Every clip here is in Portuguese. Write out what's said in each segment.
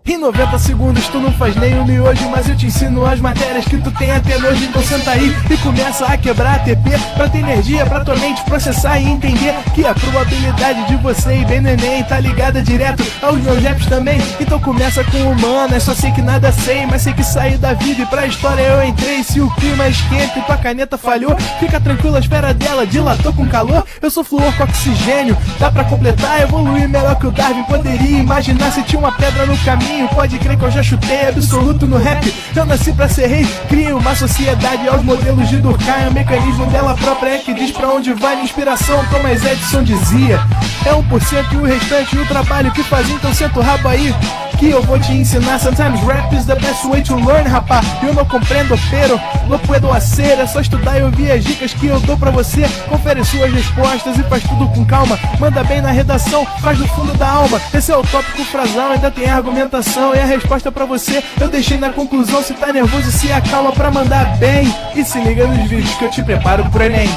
Em 90 segundos tu não faz nem um miojo, mas eu te ensino as matérias que tu tem até nojo. Então senta aí e começa a quebrar ATP pra ter energia, pra tua mente processar e entender que a probabilidade de você ir bem no Enem tá ligada direto aos meus raps também. Então começa com humanas, só sei que nada sei, mas sei que saí da vida e pra história eu entrei. Se o clima esquenta e tua caneta falhou, fica tranquilo, a esfera dela dilatou com calor. Eu sou flúor com oxigênio, dá pra completar, evoluir melhor que o Darwin poderia imaginar. Se tinha uma pedra no caminho, pode crer que eu já chutei absoluto no rap. Eu nasci pra ser rei, criei uma sociedade aos modelos de Durkheim. O mecanismo dela própria é que diz pra onde vai minha inspiração. Thomas Edison dizia, é 1% e o restante o trabalho que faz. Então senta o rabo aí que eu vou te ensinar. Sometimes rap is the best way to learn, rapá. Eu não compreendo, pero não puedo hacer. É só estudar e ouvir as dicas que eu dou pra você. Confere suas respostas e faz tudo com calma. Manda bem na redação, faz do fundo da alma. Esse é o tópico frasal, ainda tem argumentação. E a resposta pra você eu deixei na conclusão. Se tá nervoso, se acalma pra mandar bem. E se liga nos vídeos que eu te preparo pro Enem.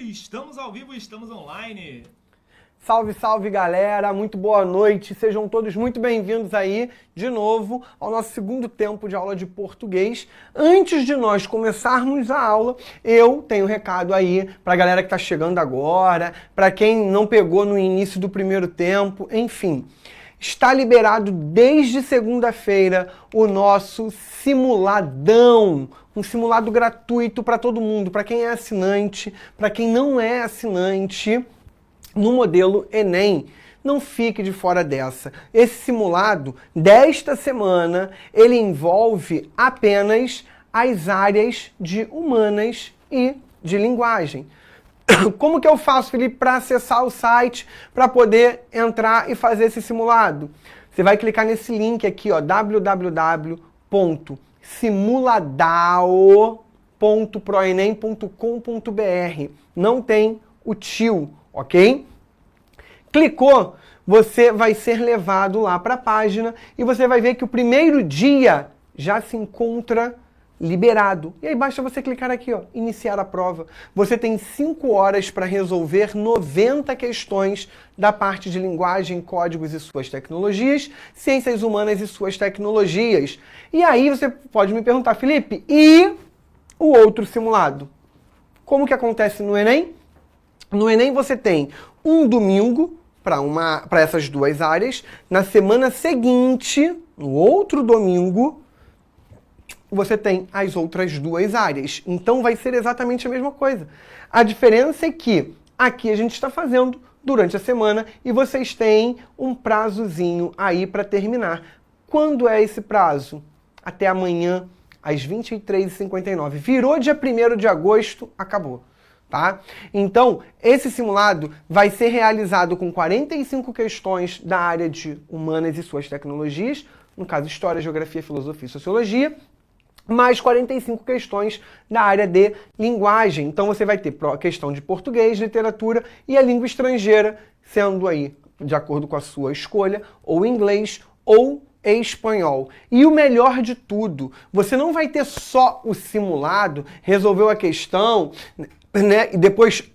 Estamos ao vivo, estamos online. Salve, salve galera, muito boa noite, sejam todos muito bem-vindos aí de novo ao nosso segundo tempo de aula de português. Antes de nós começarmos a aula, eu tenho um recado aí pra galera que tá chegando agora, pra quem não pegou no início do primeiro tempo, enfim. Está liberado desde segunda-feira o nosso simuladão, um simulado gratuito para todo mundo, para quem é assinante, para quem não é assinante, no modelo Enem. Não fique de fora dessa. Esse simulado desta semana, ele envolve apenas as áreas de humanas e de linguagem. Como que eu faço, Felipe, para acessar o site, para poder entrar e fazer esse simulado? Você vai clicar nesse link aqui, ó, www.simuladao.proenem.com.br. Não tem o tio, ok? Clicou, você vai ser levado lá para a página e você vai ver que o primeiro dia já se encontra liberado. E aí basta você clicar aqui, ó, iniciar a prova. Você tem 5 horas para resolver 90 questões da parte de linguagem, códigos e suas tecnologias, ciências humanas e suas tecnologias. E aí você pode me perguntar, Felipe, e o outro simulado? Como que acontece no Enem? No Enem você tem um domingo para essas duas áreas. Na semana seguinte, no outro domingo, você tem as outras duas áreas. Então vai ser exatamente a mesma coisa. A diferença é que aqui a gente está fazendo durante a semana e vocês têm um prazozinho aí para terminar. Quando é esse prazo? Até amanhã, às 23h59. Virou dia 1º de agosto, acabou. Tá? Então, esse simulado vai ser realizado com 45 questões da área de humanas e suas tecnologias, no caso, História, Geografia, Filosofia e Sociologia, mais 45 questões da área de linguagem. Então você vai ter questão de português, literatura e a língua estrangeira, sendo aí, de acordo com a sua escolha, ou inglês ou espanhol. E o melhor de tudo, você não vai ter só o simulado, resolveu a questão, né, e depois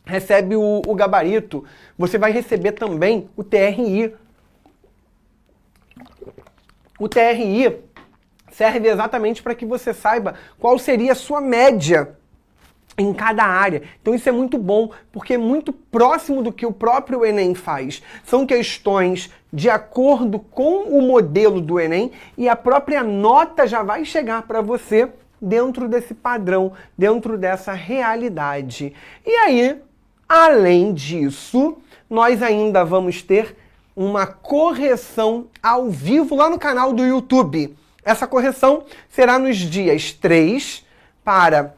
recebe o gabarito. Você vai receber também o TRI. O TRI serve exatamente para que você saiba qual seria a sua média em cada área. Então isso é muito bom, porque é muito próximo do que o próprio Enem faz. São questões de acordo com o modelo do Enem e a própria nota já vai chegar para você dentro desse padrão, dentro dessa realidade. E aí, além disso, nós ainda vamos ter uma correção ao vivo lá no canal do YouTube. Essa correção será nos dias 3 para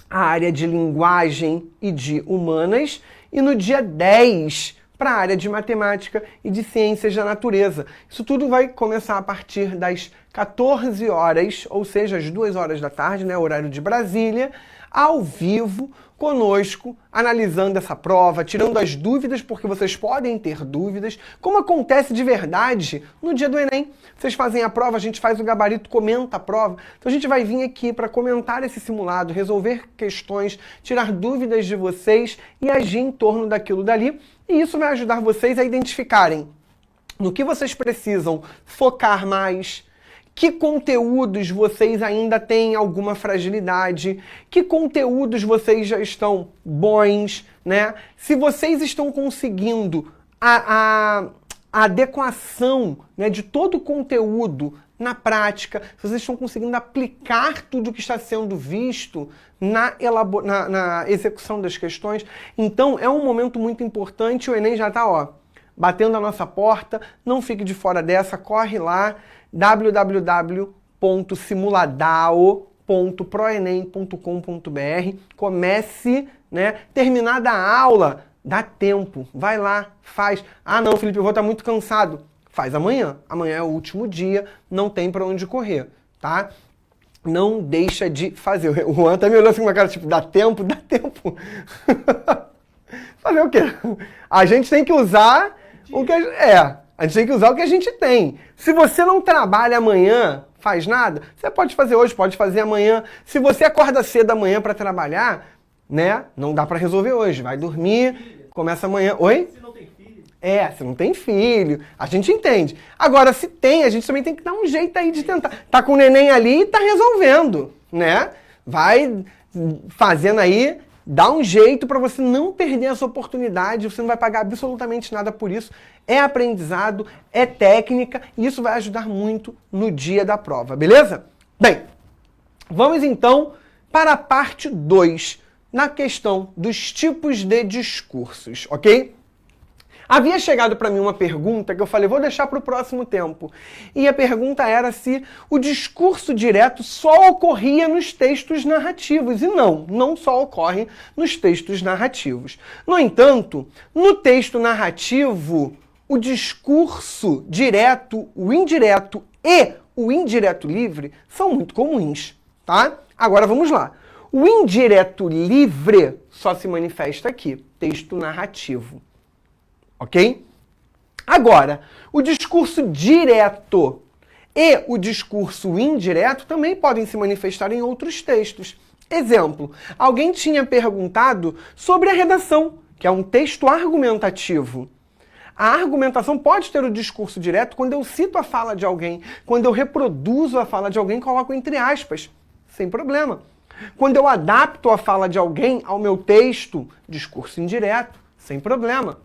a área de linguagem e de humanas e no dia 10 para a área de matemática e de ciências da natureza. Isso tudo vai começar a partir das 14 horas, ou seja, às 2 horas da tarde, né, horário de Brasília, ao vivo conosco, analisando essa prova, tirando as dúvidas, porque vocês podem ter dúvidas, como acontece de verdade no dia do Enem. Vocês fazem a prova, a gente faz o gabarito, comenta a prova. Então a gente vai vir aqui para comentar esse simulado, resolver questões, tirar dúvidas de vocês e agir em torno daquilo dali. E isso vai ajudar vocês a identificarem no que vocês precisam focar mais, que conteúdos vocês ainda têm alguma fragilidade, que conteúdos vocês já estão bons, né? Se vocês estão conseguindo a adequação, né, de todo o conteúdo na prática, se vocês estão conseguindo aplicar tudo que está sendo visto na execução das questões, então é um momento muito importante. O Enem já está, ó, batendo a nossa porta. Não fique de fora dessa, corre lá, www.simuladao.proenem.com.br. Comece, né? Terminada a aula, dá tempo, vai lá, faz. Ah não, Felipe, eu vou estar muito cansado. Faz amanhã. Amanhã é o último dia, não tem para onde correr, tá? Não deixa de fazer. O Juan tá me olhando assim com uma cara tipo, dá tempo? Dá tempo. Fazer o quê? A gente tem que usar o que a gente tem que usar o que a gente tem. Se você não trabalha amanhã, faz nada, você pode fazer hoje, pode fazer amanhã. Se você acorda cedo amanhã para trabalhar, né? Não dá para resolver hoje. Vai dormir, começa amanhã. Oi? Se não tem filho. Se não tem filho, a gente entende. Agora, se tem, a gente também tem que dar um jeito aí de tentar. Tá com o neném ali e tá resolvendo, né? Vai fazendo aí. Dá um jeito para você não perder essa oportunidade, você não vai pagar absolutamente nada por isso. É aprendizado, é técnica e isso vai ajudar muito no dia da prova, beleza? Bem, vamos então para a parte 2, na questão dos tipos de discursos, ok? Havia chegado para mim uma pergunta que eu falei, vou deixar para o próximo tempo. E a pergunta era se o discurso direto só ocorria nos textos narrativos. E não só ocorre nos textos narrativos. No entanto, no texto narrativo, o discurso direto, o indireto e o indireto livre são muito comuns, tá? Agora vamos lá. O indireto livre só se manifesta aqui, texto narrativo. Ok? Agora, o discurso direto e o discurso indireto também podem se manifestar em outros textos. Exemplo, alguém tinha perguntado sobre a redação, que é um texto argumentativo. A argumentação pode ter o discurso direto quando eu cito a fala de alguém, quando eu reproduzo a fala de alguém, coloco entre aspas, sem problema. Quando eu adapto a fala de alguém ao meu texto, discurso indireto, sem problema.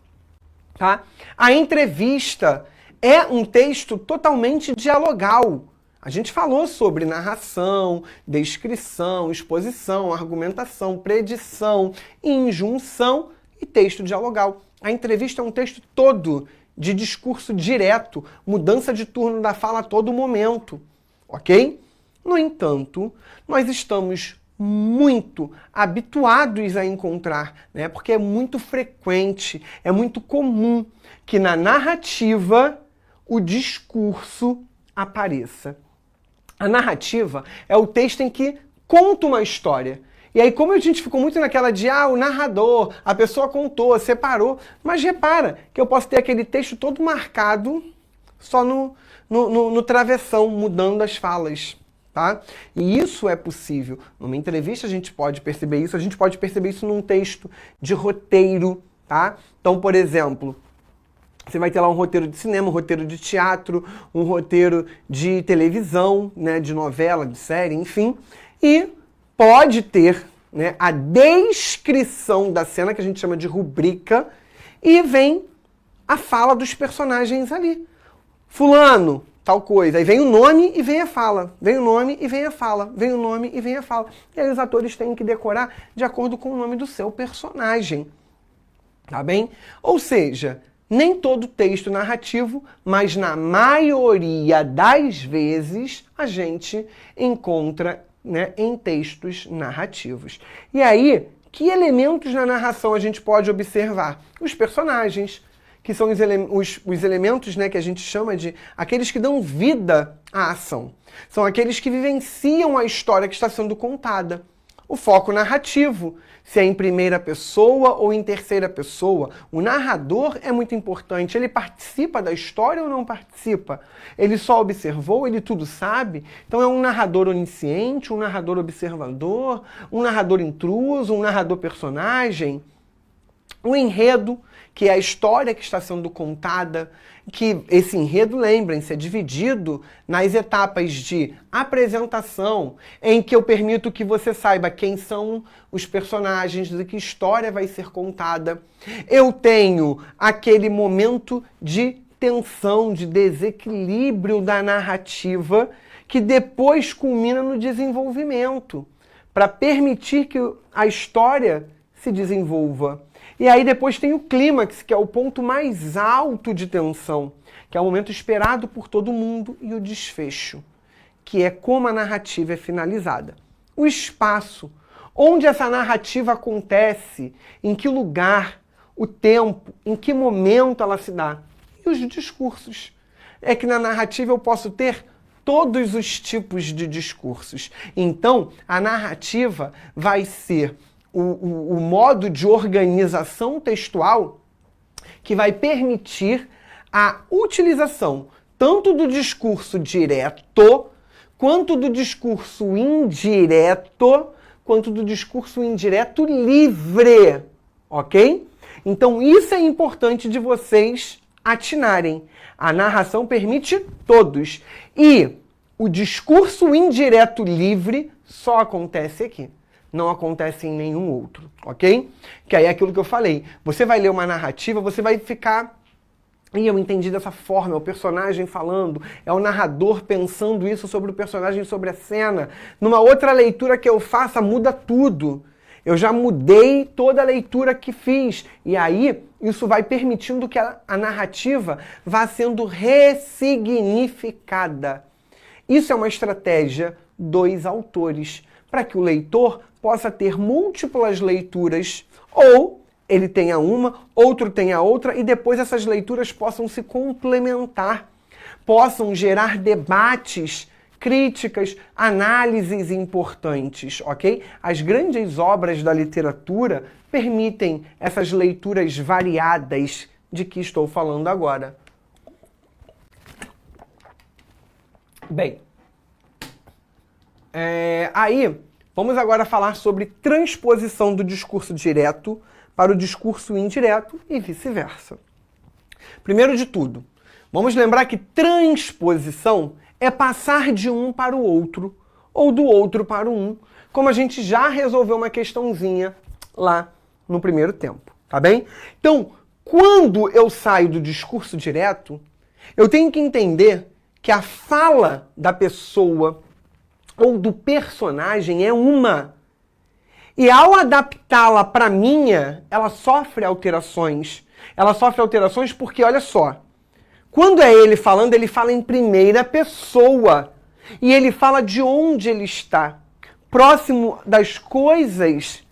Tá? A entrevista é um texto totalmente dialogal. A gente falou sobre narração, descrição, exposição, argumentação, predição, injunção e texto dialogal. A entrevista é um texto todo de discurso direto, mudança de turno da fala a todo momento, ok? No entanto, nós estamos muito habituados a encontrar, né? Porque é muito frequente, é muito comum que na narrativa o discurso apareça. A narrativa é o texto em que conta uma história. E aí, como a gente ficou muito naquela de, o narrador, a pessoa contou, separou, mas repara que eu posso ter aquele texto todo marcado só no travessão, mudando as falas. Tá? E isso é possível. Numa entrevista a gente pode perceber isso num texto de roteiro, tá? Então, por exemplo, você vai ter lá um roteiro de cinema, um roteiro de teatro, um roteiro de televisão, né, de novela, de série, enfim, e pode ter, né, a descrição da cena, que a gente chama de rubrica, e vem a fala dos personagens ali. Fulano, tal coisa. Aí vem o nome e vem a fala. Vem o nome e vem a fala. Vem o nome e vem a fala. E aí os atores têm que decorar de acordo com o nome do seu personagem. Tá bem? Ou seja, nem todo texto narrativo, mas na maioria das vezes a gente encontra, né, em textos narrativos. E aí, que elementos na narração a gente pode observar? Os personagens, que são os elementos, né, que a gente chama de aqueles que dão vida à ação. São aqueles que vivenciam a história que está sendo contada. o foco narrativo, se é em primeira pessoa ou em terceira pessoa. O narrador é muito importante. Ele participa da história ou não participa? Ele só observou? Ele tudo sabe? Então é um narrador onisciente, um narrador observador, um narrador intruso, um narrador personagem. O enredo, que é a história que está sendo contada, que esse enredo, lembrem-se, é dividido nas etapas de apresentação, em que eu permito que você saiba quem são os personagens, de que história vai ser contada. Eu tenho aquele momento de tensão, de desequilíbrio da narrativa, que depois culmina no desenvolvimento, para permitir que a história se desenvolva. E aí depois tem o clímax, que é o ponto mais alto de tensão, que é o momento esperado por todo mundo, e o desfecho, que é como a narrativa é finalizada. O espaço, onde essa narrativa acontece, em que lugar, o tempo, em que momento ela se dá. E os discursos. É que na narrativa eu posso ter todos os tipos de discursos. Então, a narrativa vai ser o modo de organização textual que vai permitir a utilização tanto do discurso direto, quanto do discurso indireto, quanto do discurso indireto livre, ok? Então isso é importante de vocês atinarem. A narração permite todos. E o discurso indireto livre só acontece aqui. Não acontece em nenhum outro, ok? Que aí é aquilo que eu falei. Você vai ler uma narrativa, você vai ficar... E eu entendi dessa forma, é o personagem falando, é o narrador pensando isso sobre o personagem, sobre a cena. Numa outra leitura que eu faça, muda tudo. Eu já mudei toda a leitura que fiz. E aí, isso vai permitindo que a narrativa vá sendo ressignificada. Isso é uma estratégia dos autores, para que o leitor possa ter múltiplas leituras, ou ele tenha uma, outro tenha outra, e depois essas leituras possam se complementar, possam gerar debates, críticas, análises importantes, ok? As grandes obras da literatura permitem essas leituras variadas de que estou falando agora. Bem, aí vamos agora falar sobre transposição do discurso direto para o discurso indireto e vice-versa. Primeiro de tudo, vamos lembrar que transposição é passar de um para o outro, ou do outro para o um, como a gente já resolveu uma questãozinha lá no primeiro tempo, tá bem? Então, quando eu saio do discurso direto, eu tenho que entender que a fala da pessoa ou do personagem é uma. E ao adaptá-la para minha, ela sofre alterações. Ela sofre alterações porque, olha só, quando é ele falando, ele fala em primeira pessoa. E ele fala de onde ele está, próximo das coisas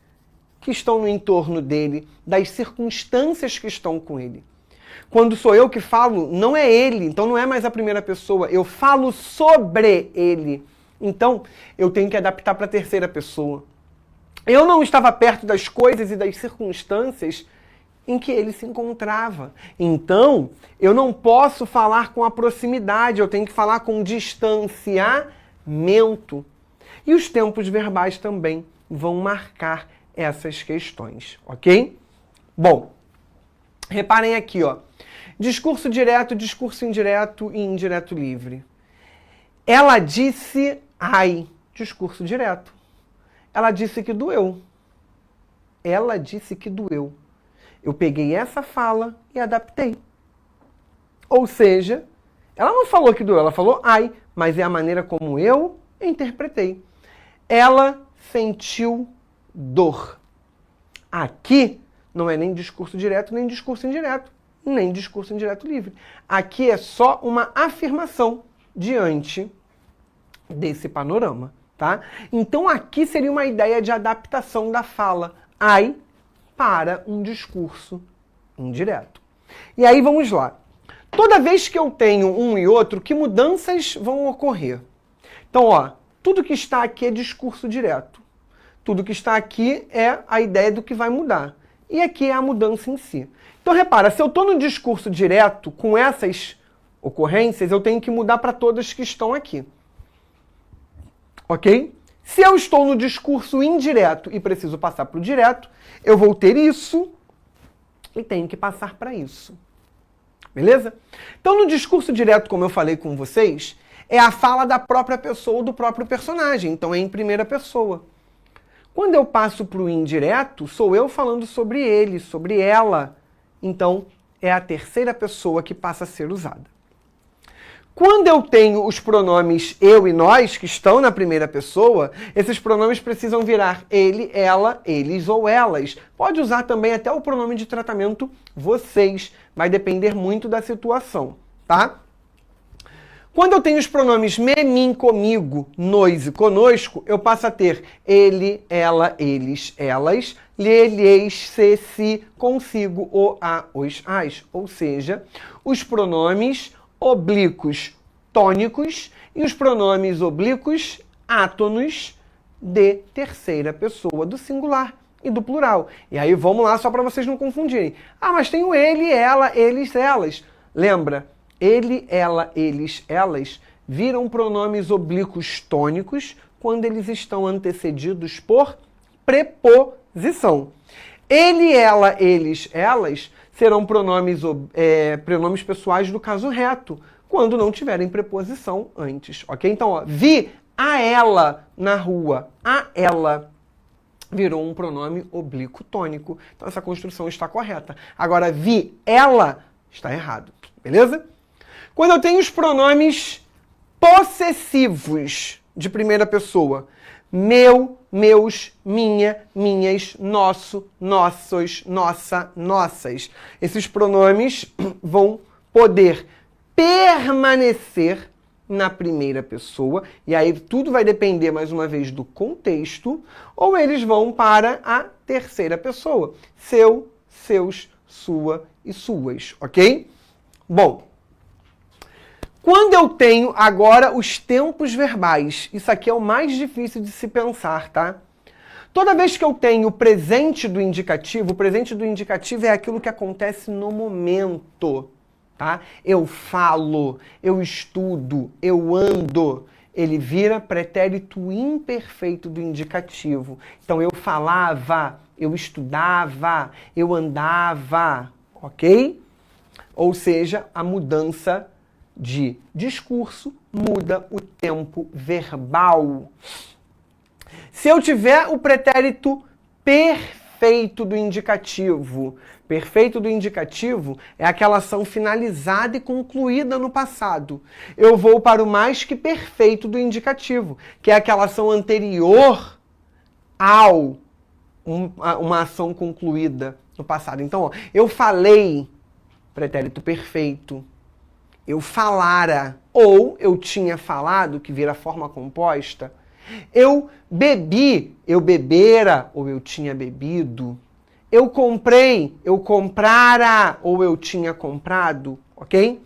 que estão no entorno dele, das circunstâncias que estão com ele. Quando sou eu que falo, não é ele, então não é mais a primeira pessoa, eu falo sobre ele. Então, eu tenho que adaptar para a terceira pessoa. Eu não estava perto das coisas e das circunstâncias em que ele se encontrava. Então, eu não posso falar com a proximidade, eu tenho que falar com distanciamento. E os tempos verbais também vão marcar essas questões, ok? Bom, reparem aqui, ó. Discurso direto, discurso indireto e indireto livre. Ela disse, ai, discurso direto. Ela disse que doeu. Ela disse que doeu. Eu peguei essa fala e adaptei. Ou seja, ela não falou que doeu, ela falou ai, mas é a maneira como eu interpretei. Ela sentiu dor. Aqui não é nem discurso direto, nem discurso indireto, nem discurso indireto livre. Aqui é só uma afirmação diante desse panorama, tá? Então aqui seria uma ideia de adaptação da fala ai para um discurso indireto. E aí vamos lá. Toda vez que eu tenho um e outro, que mudanças vão ocorrer? Então, ó, tudo que está aqui é discurso direto. Tudo que está aqui é a ideia do que vai mudar. E aqui é a mudança em si. Então, repara, se eu estou no discurso direto, com essas ocorrências, eu tenho que mudar para todas que estão aqui. Ok? Se eu estou no discurso indireto e preciso passar para o direto, eu vou ter isso e tenho que passar para isso. Beleza? Então, no discurso direto, como eu falei com vocês, é a fala da própria pessoa ou do próprio personagem. Então, é em primeira pessoa. Quando eu passo para o indireto, sou eu falando sobre ele, sobre ela. Então, é a terceira pessoa que passa a ser usada. Quando eu tenho os pronomes eu e nós, que estão na primeira pessoa, esses pronomes precisam virar ele, ela, eles ou elas. Pode usar também até o pronome de tratamento vocês. Vai depender muito da situação, tá? Quando eu tenho os pronomes me, mim, comigo, nós e conosco, eu passo a ter ele, ela, eles, elas, lhe, lhes, se, si, consigo, o, a, os, as. Ou seja, os pronomes oblíquos tônicos e os pronomes oblíquos átonos de terceira pessoa do singular e do plural. E aí vamos lá só para vocês não confundirem. Ah, mas tem o ele, ela, eles, elas. Lembra? Ele, ela, eles, elas viram pronomes oblíquos tônicos quando eles estão antecedidos por preposição. Ele, ela, eles, elas serão pronomes pessoais do caso reto, quando não tiverem preposição antes, ok? Então, ó, vi a ela na rua. A ela virou um pronome oblíquo tônico. Então, essa construção está correta. Agora, vi ela está errado, beleza? Quando eu tenho os pronomes possessivos de primeira pessoa, meu, meus, minha, minhas, nosso, nossos, nossa, nossas. Esses pronomes vão poder permanecer na primeira pessoa, e aí tudo vai depender, mais uma vez, do contexto, ou eles vão para a terceira pessoa. Seu, seus, sua e suas, ok? Bom, quando eu tenho agora os tempos verbais, isso aqui é o mais difícil de se pensar, tá? Toda vez que eu tenho o presente do indicativo é aquilo que acontece no momento, tá? Eu falo, eu estudo, eu ando. Ele vira pretérito imperfeito do indicativo. Então, eu falava, eu estudava, eu andava, ok? Ou seja, a mudança de discurso muda o tempo verbal. Se eu tiver o pretérito perfeito do indicativo é aquela ação finalizada e concluída no passado. Eu vou para o mais que perfeito do indicativo, que é aquela ação anterior ao uma ação concluída no passado. Então, ó, eu falei, pretérito perfeito. Eu falara, ou eu tinha falado, que vira forma composta. Eu bebi, eu bebera, ou eu tinha bebido. Eu comprei, eu comprara, ou eu tinha comprado, ok?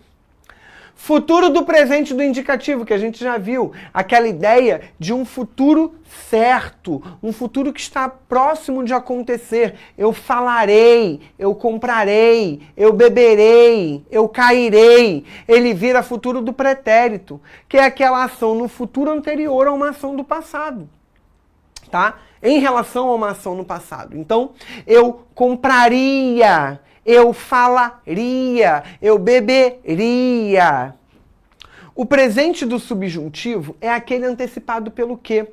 Futuro do presente do indicativo, que a gente já viu. Aquela ideia de um futuro certo, um futuro que está próximo de acontecer. Eu falarei, eu comprarei, eu beberei, eu cairei. Ele vira futuro do pretérito, que é aquela ação no futuro anterior a uma ação do passado, tá? Em relação a uma ação no passado. Então, eu compraria, eu falaria, eu beberia. O presente do subjuntivo é aquele antecipado pelo quê?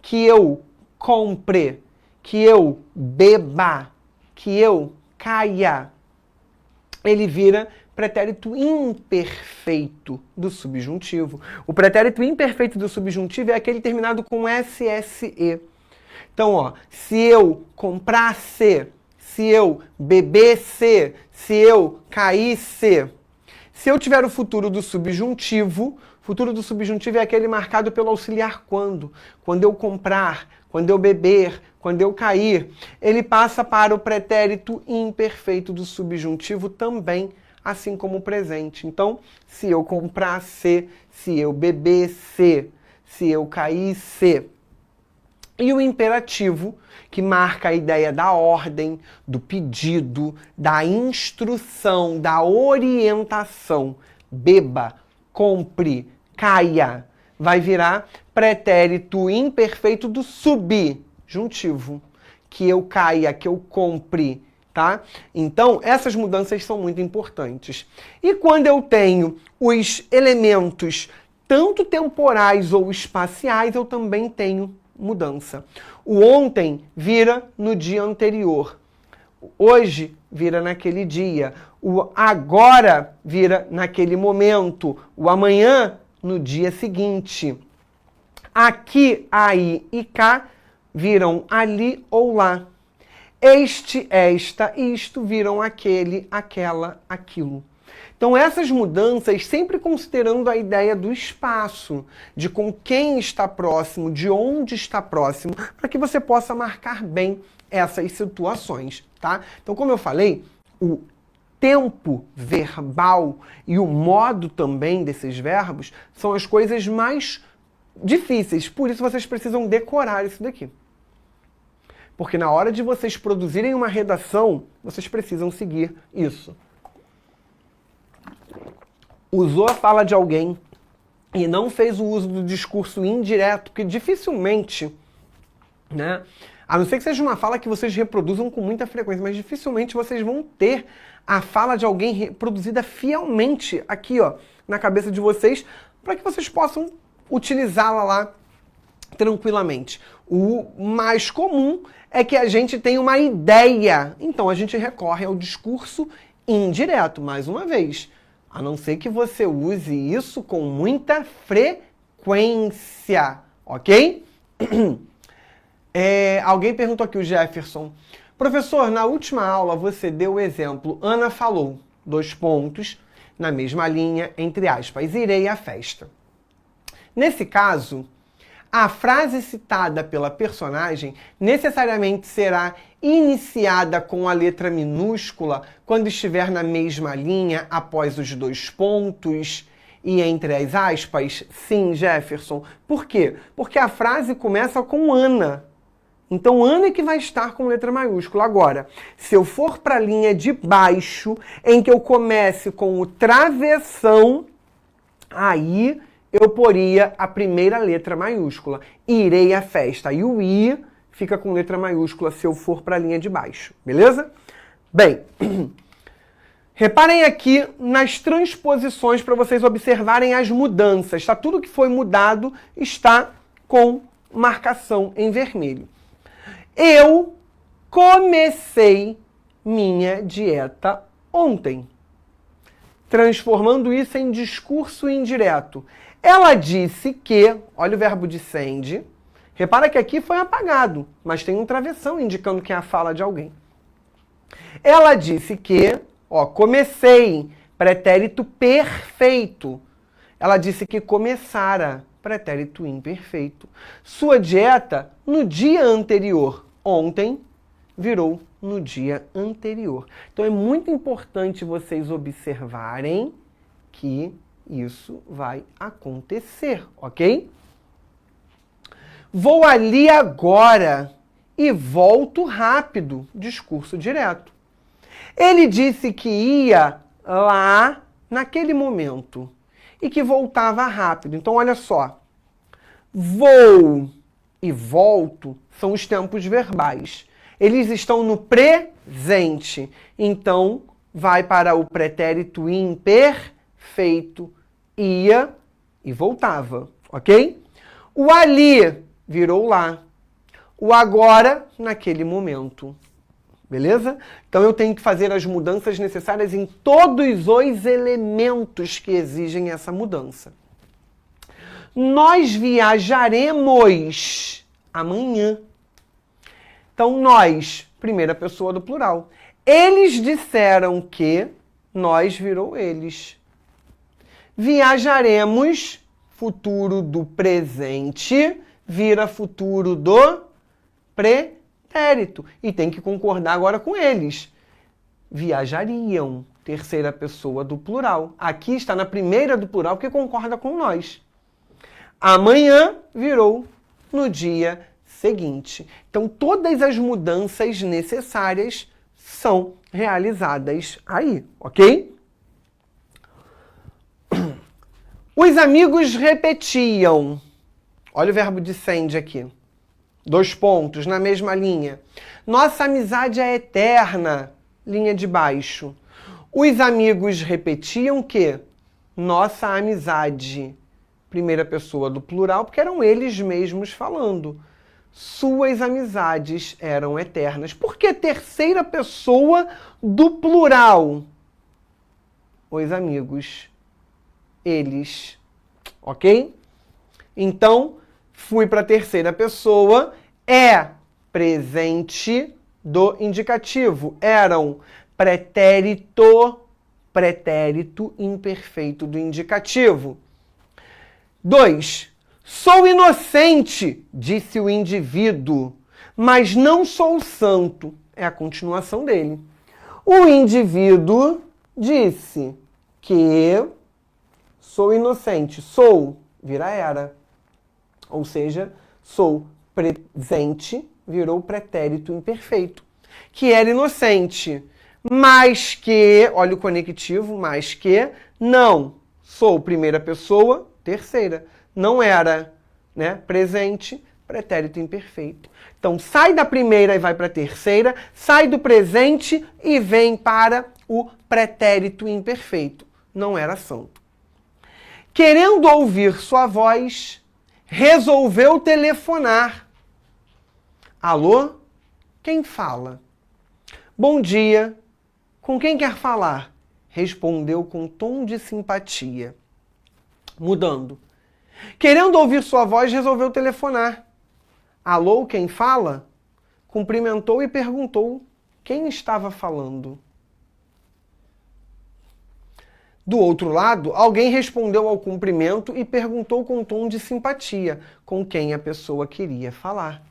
Que eu compre, que eu beba, que eu caia. Ele vira pretérito imperfeito do subjuntivo. O pretérito imperfeito do subjuntivo é aquele terminado com SSE. Então, ó, se eu comprasse, se eu bebesse, se eu caísse. Se eu tiver o futuro do subjuntivo é aquele marcado pelo auxiliar quando. Quando eu comprar, quando eu beber, quando eu cair. Ele passa para o pretérito imperfeito do subjuntivo também, assim como o presente. Então, se eu comprasse, se eu bebesse, se eu caísse. E o imperativo, que marca a ideia da ordem, do pedido, da instrução, da orientação. Beba, compre, caia. Vai virar pretérito imperfeito do subjuntivo. Que eu caia, que eu compre, tá? Então, essas mudanças são muito importantes. E quando eu tenho os elementos tanto temporais ou espaciais, eu também tenho mudança. O ontem vira no dia anterior. Hoje vira naquele dia. O agora vira naquele momento. O amanhã no dia seguinte. Aqui, aí e cá viram ali ou lá. Este, esta, isto viram aquele, aquela, aquilo. Então essas mudanças sempre considerando a ideia do espaço, de com quem está próximo, de onde está próximo, para que você possa marcar bem essas situações, tá? Então, como eu falei, o tempo verbal e o modo também desses verbos são as coisas mais difíceis. Por isso vocês precisam decorar isso daqui. Porque na hora de vocês produzirem uma redação, vocês precisam seguir isso. Usou a fala de alguém e não fez o uso do discurso indireto, porque dificilmente, né? A não ser que seja uma fala que vocês reproduzam com muita frequência, mas dificilmente vocês vão ter a fala de alguém reproduzida fielmente aqui, ó, na cabeça de vocês, para que vocês possam utilizá-la lá tranquilamente. O mais comum é que a gente tenha uma ideia, então a gente recorre ao discurso indireto, mais uma vez. A não ser que você use isso com muita frequência, ok? Alguém perguntou aqui, o Jefferson. Professor, na última aula você deu o exemplo, Ana falou, 2 pontos, na mesma linha, entre aspas, irei à festa. Nesse caso, a frase citada pela personagem necessariamente será iniciada com a letra minúscula quando estiver na mesma linha após os 2 pontos e entre as aspas? Sim, Jefferson. Por quê? Porque a frase começa com Ana. Então, Ana é que vai estar com letra maiúscula. Agora, se eu for para a linha de baixo, em que eu comece com o travessão, aí eu poria a primeira letra maiúscula. Irei à festa. E o I fica com letra maiúscula se eu for para a linha de baixo. Beleza? Bem, reparem aqui nas transposições para vocês observarem as mudanças. Tá? Tudo que foi mudado está com marcação em vermelho. Eu comecei minha dieta ontem. Transformando isso em discurso indireto. Ela disse que, olha o verbo dicende, repara que aqui foi apagado, mas tem um travessão indicando que é a fala de alguém. Ela disse que, comecei, pretérito perfeito. Ela disse que começara, pretérito imperfeito. Sua dieta no dia anterior, ontem, virou no dia anterior. Então é muito importante vocês observarem que isso vai acontecer, ok? Vou ali agora e volto rápido. Discurso direto. Ele disse que ia lá naquele momento e que voltava rápido. Então, olha só. Vou e volto são os tempos verbais. Eles estão no presente. Então, vai para o pretérito imperfeito. Ia e voltava, ok? O ali virou lá. O agora, naquele momento. Beleza? Então eu tenho que fazer as mudanças necessárias em todos os elementos que exigem essa mudança. Nós viajaremos amanhã. Então nós, primeira pessoa do plural. Eles disseram que, nós virou eles. Viajaremos, futuro do presente, vira futuro do pretérito. E tem que concordar agora com eles. Viajariam, terceira pessoa do plural. Aqui está na primeira do plural, porque concorda com nós. Amanhã virou no dia seguinte. Então, todas as mudanças necessárias são realizadas aí, ok? Os amigos repetiam. Olha o verbo descende aqui. 2 pontos, na mesma linha. Nossa amizade é eterna. Linha de baixo. Os amigos repetiam que nossa amizade. Primeira pessoa do plural, porque eram eles mesmos falando. Suas amizades eram eternas. Por que terceira pessoa do plural? Os amigos. Eles. Ok? Então, fui para a terceira pessoa. É presente do indicativo. Eram pretérito imperfeito do indicativo. 2. Sou inocente, disse o indivíduo, mas não sou santo. É a continuação dele. O indivíduo disse que sou inocente. Sou, vira era. Ou seja, sou presente, virou pretérito imperfeito. Que era inocente, mas que, olha o conectivo, mas que não. Sou primeira pessoa, terceira. Não era, né? Presente, pretérito imperfeito. Então, sai da primeira e vai para a terceira, sai do presente e vem para o pretérito imperfeito. Não era santo. Querendo ouvir sua voz, resolveu telefonar. Alô? Quem fala? Bom dia. Com quem quer falar? Respondeu com tom de simpatia. Mudando. Querendo ouvir sua voz, resolveu telefonar. Alô, quem fala? Cumprimentou e perguntou quem estava falando. Do outro lado, alguém respondeu ao cumprimento e perguntou com tom de simpatia com quem a pessoa queria falar.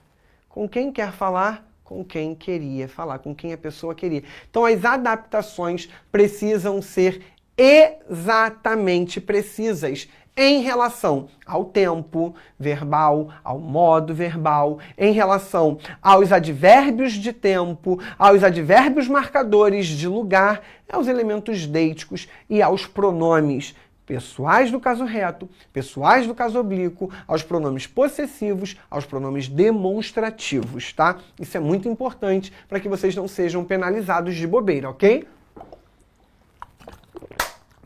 Com quem quer falar? Com quem queria falar, com quem a pessoa queria. Então, as adaptações precisam ser exatamente precisas em relação ao tempo verbal, ao modo verbal, em relação aos advérbios de tempo, aos advérbios marcadores de lugar, aos elementos deíticos e aos pronomes pessoais do caso reto, pessoais do caso oblíquo, aos pronomes possessivos, aos pronomes demonstrativos, tá? Isso é muito importante para que vocês não sejam penalizados de bobeira, ok?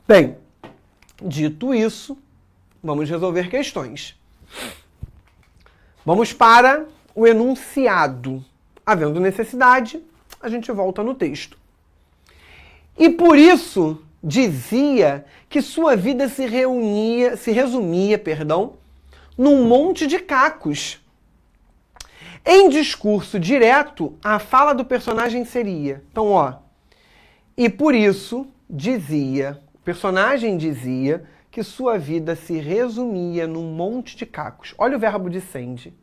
Bem, dito isso, vamos resolver questões. Vamos para o enunciado. Havendo necessidade, a gente volta no texto. E por isso dizia que sua vida se resumia, num monte de cacos. Em discurso direto, a fala do personagem seria, então, e por isso dizia, o personagem dizia que sua vida se resumia num monte de cacos. Olha o verbo descende.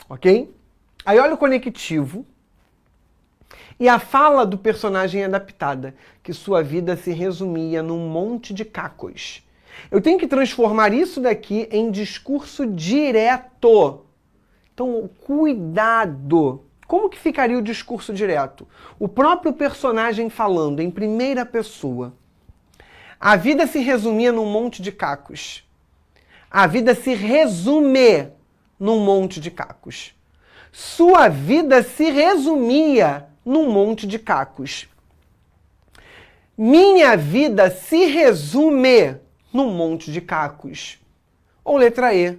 Ok? Aí olha o conectivo. E a fala do personagem adaptada, que sua vida se resumia num monte de cacos. Eu tenho que transformar isso daqui em discurso direto. Então, cuidado. Como que ficaria o discurso direto? O próprio personagem falando em primeira pessoa. A vida se resumia num monte de cacos. A vida se resume num monte de cacos. Sua vida se resumia num monte de cacos. Minha vida se resume num monte de cacos. Ou letra E.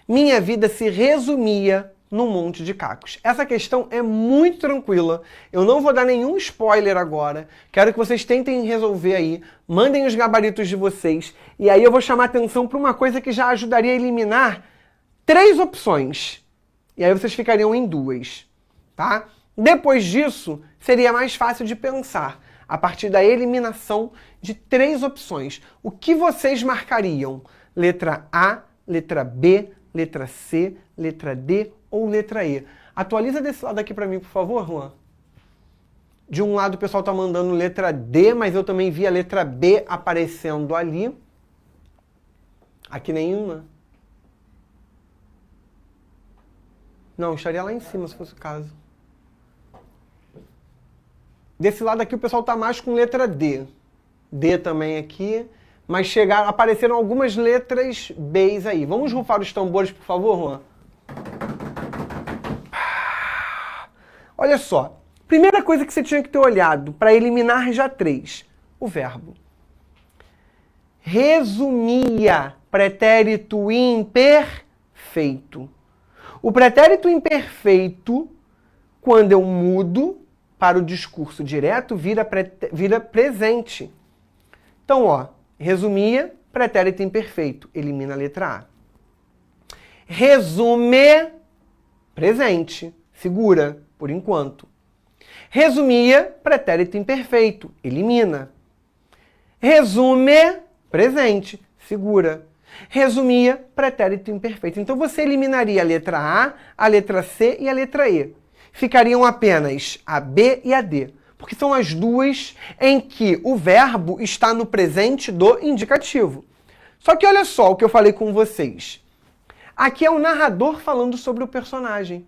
Minha vida se resumia num monte de cacos. Essa questão é muito tranquila. Eu não vou dar nenhum spoiler agora. Quero que vocês tentem resolver aí. Mandem os gabaritos de vocês. E aí eu vou chamar atenção para uma coisa que já ajudaria a eliminar 3 opções. E aí vocês ficariam em 2. Tá? Depois disso, seria mais fácil de pensar. A partir da eliminação de 3 opções. O que vocês marcariam? Letra A, letra B, letra C, letra D ou letra E? Atualiza desse lado aqui para mim, por favor, Juan. De um lado o pessoal está mandando letra D, mas eu também vi a letra B aparecendo ali. Aqui nenhuma. Não, estaria lá em cima, se fosse o caso. Desse lado aqui o pessoal tá mais com letra D. D também aqui. Mas apareceram algumas letras Bs aí. Vamos rufar os tambores, por favor, Juan? Olha só. Primeira coisa que você tinha que ter olhado para eliminar já 3. O verbo. Resumia, pretérito imperfeito. O pretérito imperfeito, quando eu mudo para o discurso direto, vira presente. Então, ó, resumia, pretérito imperfeito, elimina a letra A. Resume, presente, segura, por enquanto. Resumia, pretérito imperfeito, elimina. Resume, presente, segura. Resumia, pretérito imperfeito. Então você eliminaria a letra A, a letra C e a letra E. Ficariam apenas a B e a D, porque são as duas em que o verbo está no presente do indicativo. Só que olha só o que eu falei com vocês. Aqui é o narrador falando sobre o personagem.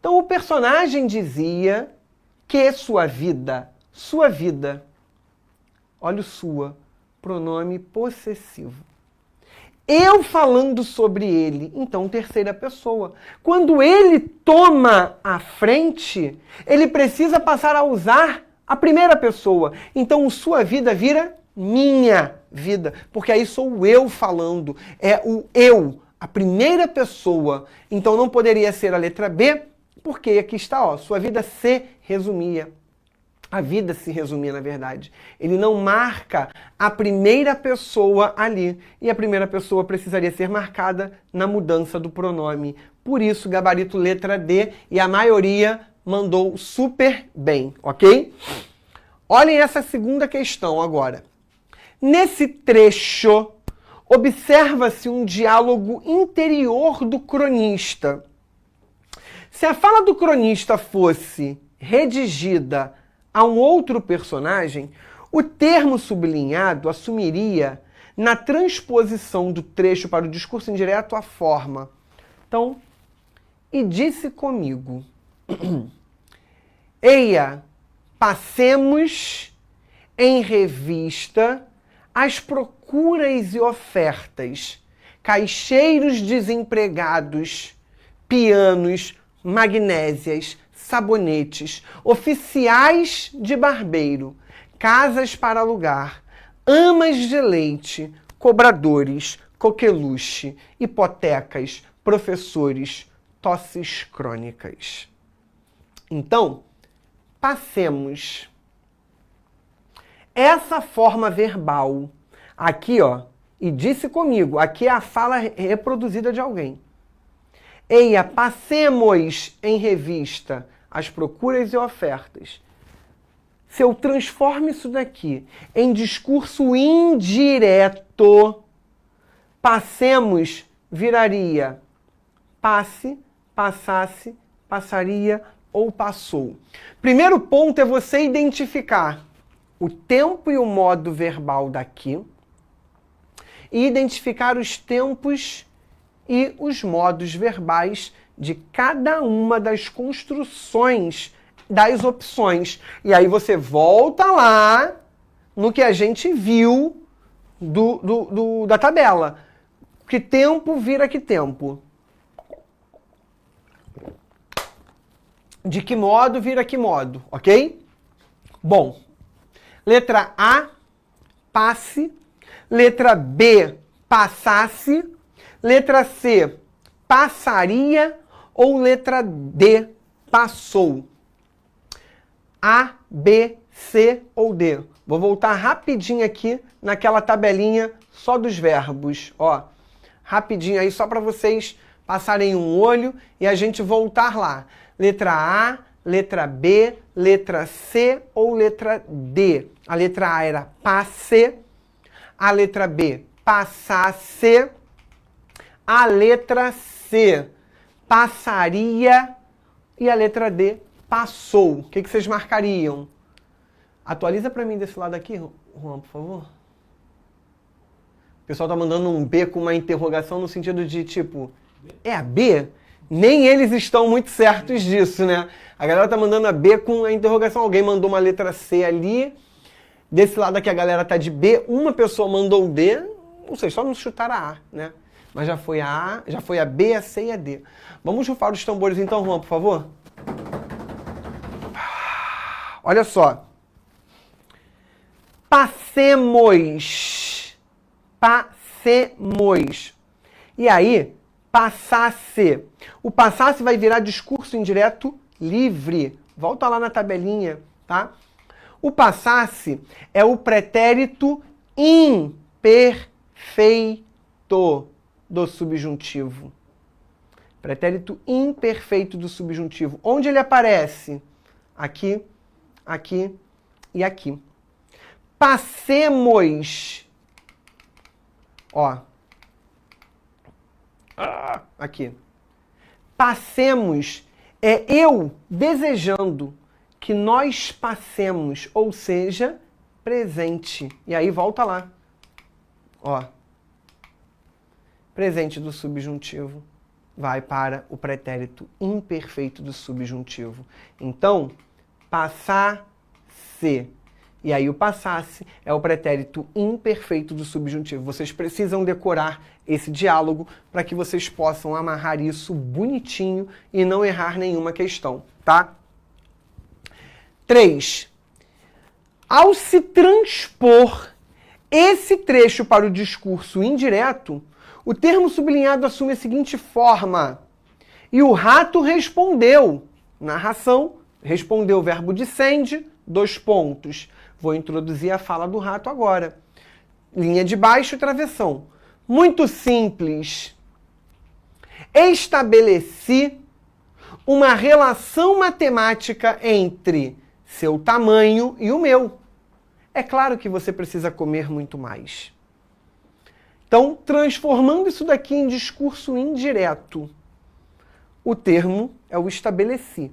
Então o personagem dizia que sua vida, olha o sua, pronome possessivo. Eu falando sobre ele, então terceira pessoa. Quando ele toma a frente, ele precisa passar a usar a primeira pessoa. Então sua vida vira minha vida, porque aí sou eu falando, é o eu, a primeira pessoa. Então não poderia ser a letra B, porque aqui está, ó, sua vida se resumia. A vida se resumia, na verdade. Ele não marca a primeira pessoa ali. E a primeira pessoa precisaria ser marcada na mudança do pronome. Por isso, gabarito letra D, e a maioria mandou super bem, ok? Olhem essa segunda questão agora. Nesse trecho, observa-se um diálogo interior do cronista. Se a fala do cronista fosse redigida a um outro personagem, o termo sublinhado assumiria, na transposição do trecho para o discurso indireto, a forma. Então, e disse comigo, eia, passemos em revista as procuras e ofertas, caixeiros desempregados, pianos, magnésias, sabonetes, oficiais de barbeiro, casas para alugar, amas de leite, cobradores, coqueluche, hipotecas, professores, tosses crônicas. Então, passemos. Essa forma verbal, aqui, ó, e disse comigo, aqui é a fala reproduzida de alguém. Eia, passemos em revista as procuras e ofertas. Se eu transformo isso daqui em discurso indireto, passemos viraria passe, passasse, passaria ou passou. Primeiro ponto é você identificar o tempo e o modo verbal daqui e identificar os tempos e os modos verbais de cada uma das construções das opções. E aí você volta lá no que a gente viu da tabela. Que tempo vira que tempo? De que modo vira que modo, ok? Bom, letra A, passe. Letra B, passasse. Letra C, passaria. Ou letra D, passou. A, B, C ou D. Vou voltar rapidinho aqui naquela tabelinha só dos verbos. Ó, rapidinho aí só para vocês passarem um olho e a gente voltar lá. Letra A, letra B, letra C ou letra D. A letra A era passe, a letra B, passasse, a letra C, passaria e a letra D, passou. O que vocês marcariam? Atualiza para mim desse lado aqui, Juan, por favor. O pessoal tá mandando um B com uma interrogação no sentido de tipo, é a B? Nem eles estão muito certos disso, né? A galera tá mandando a B com a interrogação. Alguém mandou uma letra C ali. Desse lado aqui a galera tá de B. Uma pessoa mandou D. Não sei, só não chutaram a A, né? Mas já foi a A, já foi a B, a C e a D. Vamos rufar os tambores então, Juan, por favor? Olha só. Passemos. Passemos. E aí, passasse. O passasse vai virar discurso indireto livre. Volta lá na tabelinha, tá? O passasse é o pretérito imperfeito do subjuntivo. Pretérito imperfeito do subjuntivo. Onde ele aparece? Aqui, aqui e aqui. Passemos. Ó. Aqui. Passemos é eu desejando que nós passemos, ou seja, presente. E aí volta lá. Ó. Presente do subjuntivo vai para o pretérito imperfeito do subjuntivo. Então, passasse. E aí o passasse é o pretérito imperfeito do subjuntivo. Vocês precisam decorar esse diálogo para que vocês possam amarrar isso bonitinho e não errar nenhuma questão, tá? 3. Ao se transpor esse trecho para o discurso indireto, o termo sublinhado assume a seguinte forma. E o rato respondeu. Narração, respondeu o verbo dissende, 2 pontos. Vou introduzir a fala do rato agora. Linha de baixo, travessão. Muito simples. Estabeleci uma relação matemática entre seu tamanho e o meu. É claro que você precisa comer muito mais. Então, transformando isso daqui em discurso indireto, o termo é o estabeleci.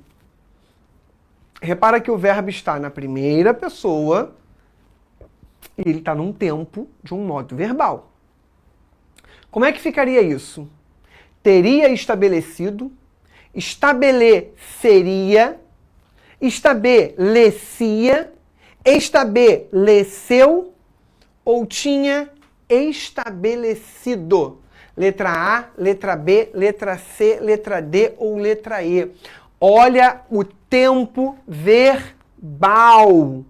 Repara que o verbo está na primeira pessoa e ele está num tempo de um modo verbal. Como é que ficaria isso? Teria estabelecido, estabeleceria, estabelecia, estabeleceu ou tinha estabelecido. Letra A, letra B, letra C, letra D ou letra E. Olha o tempo verbal.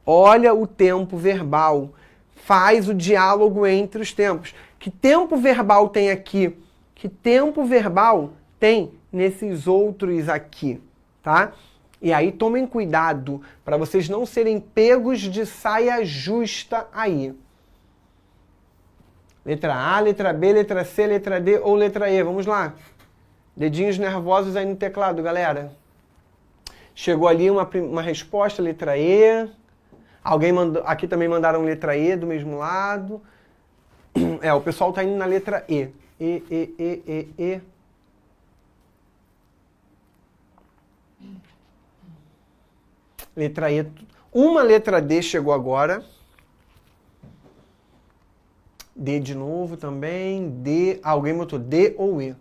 Olha o tempo verbal. Faz o diálogo entre os tempos. Que tempo verbal tem aqui? Que tempo verbal tem nesses outros aqui, tá? E aí tomem cuidado para vocês não serem pegos de saia justa aí. Letra A, letra B, letra C, letra D ou letra E. Vamos lá. Dedinhos nervosos aí no teclado, galera. Chegou ali uma resposta, letra E. Alguém mandou, aqui também mandaram letra E do mesmo lado. É, o pessoal tá indo na letra E. E. Letra E. Uma letra D chegou agora. D de novo também. D. Alguém botou D ou E.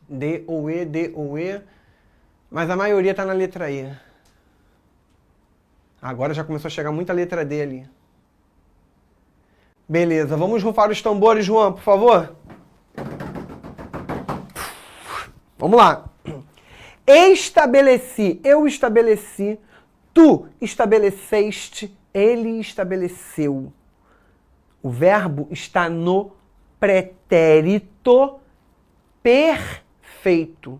D ou E, D ou E. Mas a maioria está na letra E. Agora já começou a chegar muita letra D ali. Beleza, vamos rufar os tambores, João, por favor? Vamos lá. Estabeleci, eu estabeleci, tu estabeleceste, ele estabeleceu. O verbo está no pretérito perfeito.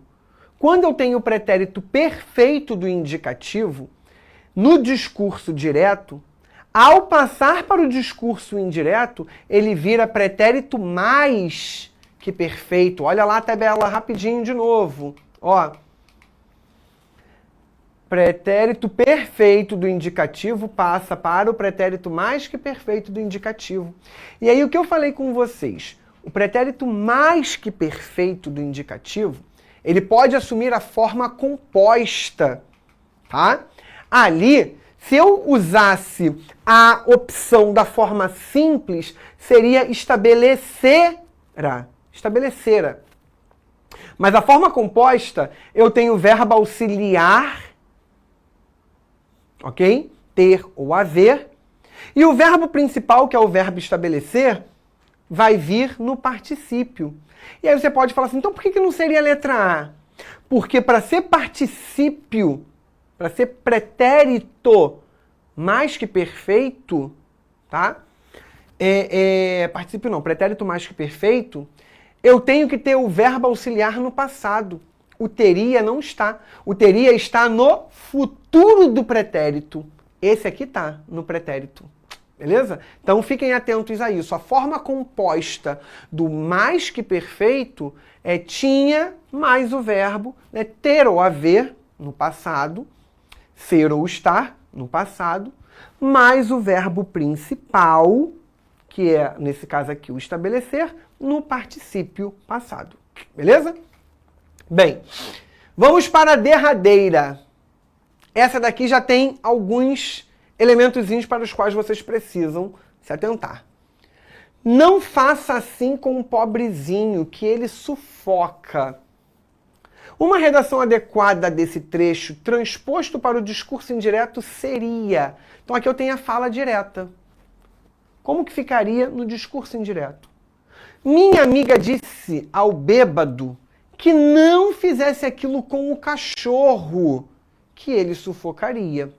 Quando eu tenho o pretérito perfeito do indicativo, no discurso direto, ao passar para o discurso indireto, ele vira pretérito mais que perfeito. Olha lá a tabela rapidinho de novo. Ó. Pretérito perfeito do indicativo passa para o pretérito mais que perfeito do indicativo. E aí o que eu falei com vocês? O pretérito mais que perfeito do indicativo, ele pode assumir a forma composta, tá? Ali, se eu usasse a opção da forma simples, seria estabelecera. Estabelecera. Mas a forma composta, eu tenho o verbo auxiliar, ok? Ter ou haver. E o verbo principal, que é o verbo estabelecer, vai vir no particípio. E aí você pode falar assim, então por que não seria a letra A? Porque para ser particípio, para ser pretérito mais que perfeito, tá? Particípio não, pretérito mais que perfeito, eu tenho que ter o verbo auxiliar no passado. O teria não está. O teria está no futuro do pretérito. Esse aqui está no pretérito. Beleza? Então fiquem atentos a isso. A forma composta do mais que perfeito é tinha mais o verbo, né, ter ou haver no passado, ser ou estar no passado, mais o verbo principal, que é, nesse caso aqui, o estabelecer, no particípio passado. Beleza? Bem, vamos para a derradeira. Essa daqui já tem alguns elementozinhos para os quais vocês precisam se atentar. Não faça assim com o pobrezinho, que ele sufoca. Uma redação adequada desse trecho, transposto para o discurso indireto, seria... Então aqui eu tenho a fala direta. Como que ficaria no discurso indireto? Minha amiga disse ao bêbado que não fizesse aquilo com o cachorro, que ele sufocaria.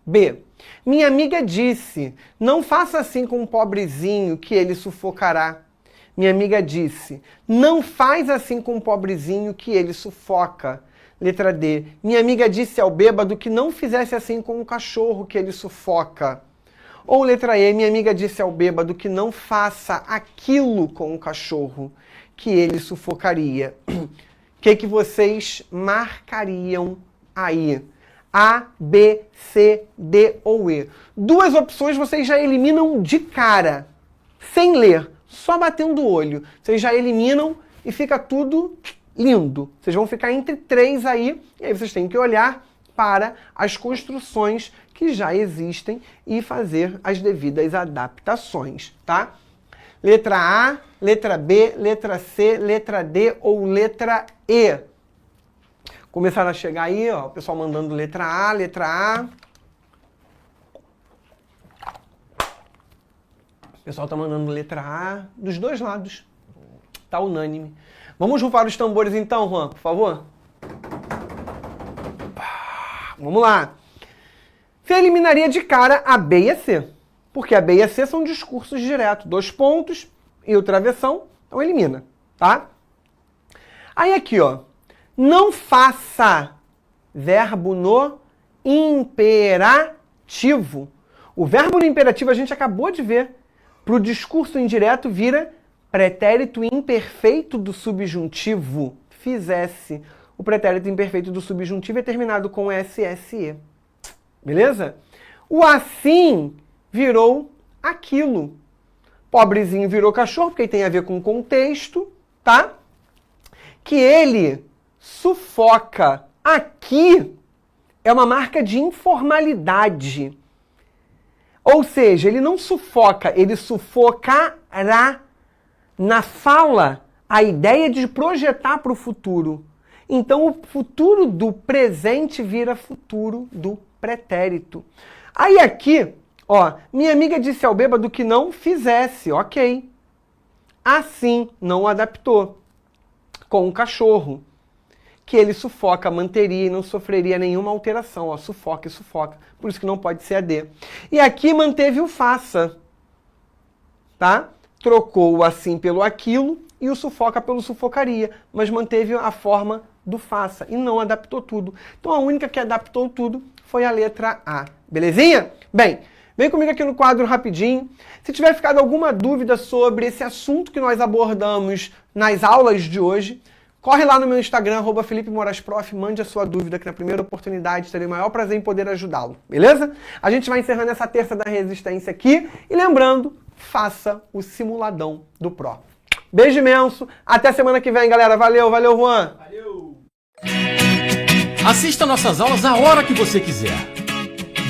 B. Minha amiga disse, não faça assim com o pobrezinho, que ele sufocará. Minha amiga disse, não faz assim com o pobrezinho, que ele sufoca. Letra D. Minha amiga disse ao bêbado que não fizesse assim com o cachorro, que ele sufoca. Ou letra E. Minha amiga disse ao bêbado que não faça aquilo com o cachorro, que ele sufocaria. O que vocês marcariam aí? A, B, C, D ou E. Duas opções vocês já eliminam de cara, sem ler, só batendo o olho. Vocês já eliminam e fica tudo lindo. Vocês vão ficar entre três aí, e aí vocês têm que olhar para as construções que já existem e fazer as devidas adaptações, tá? Letra A, letra B, letra C, letra D ou letra E. Começaram a chegar aí, ó, o pessoal mandando letra A, letra A. O pessoal tá mandando letra A dos dois lados. Tá unânime. Vamos rufar os tambores então, Juan, por favor? Vamos lá. Você eliminaria de cara a B e a C. Porque a B e a C são discursos diretos. 2 pontos e o travessão, então elimina, tá? Aí aqui, ó. Não faça, verbo no imperativo. O verbo no imperativo a gente acabou de ver. Para o discurso indireto vira pretérito imperfeito do subjuntivo. Fizesse. O pretérito imperfeito do subjuntivo é terminado com SSE. Beleza? O assim virou aquilo. Pobrezinho virou cachorro, porque tem a ver com o contexto, tá? Que ele sufoca. Aqui é uma marca de informalidade. Ou seja, ele não sufoca, ele sufocará. Na fala, a ideia de projetar para o futuro. Então, o futuro do presente vira futuro do pretérito. Aí aqui, ó, minha amiga disse ao bêbado que não fizesse, ok. Assim, não adaptou. Com o cachorro, que ele sufoca, manteria e não sofreria nenhuma alteração. Ó, sufoca e sufoca. Por isso que não pode ser a D. E aqui manteve o faça. Tá? Trocou o assim pelo aquilo e o sufoca pelo sufocaria. Mas manteve a forma do faça e não adaptou tudo. Então a única que adaptou tudo foi a letra A. Belezinha? Bem, vem comigo aqui no quadro rapidinho. Se tiver ficado alguma dúvida sobre esse assunto que nós abordamos nas aulas de hoje, corre lá no meu Instagram, @FelipeMoraesProf, mande a sua dúvida, que na primeira oportunidade terei o maior prazer em poder ajudá-lo, beleza? A gente vai encerrando essa terça da resistência aqui, e lembrando, faça o simuladão do Pro. Beijo imenso, até semana que vem, galera. Valeu, valeu, Juan! Valeu! Assista nossas aulas a hora que você quiser.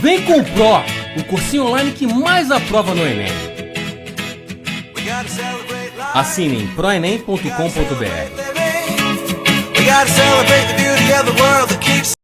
Vem com o Pro, o cursinho online que mais aprova no Enem. Assine em proenem.com.br. gotta celebrate the beauty of the world that keeps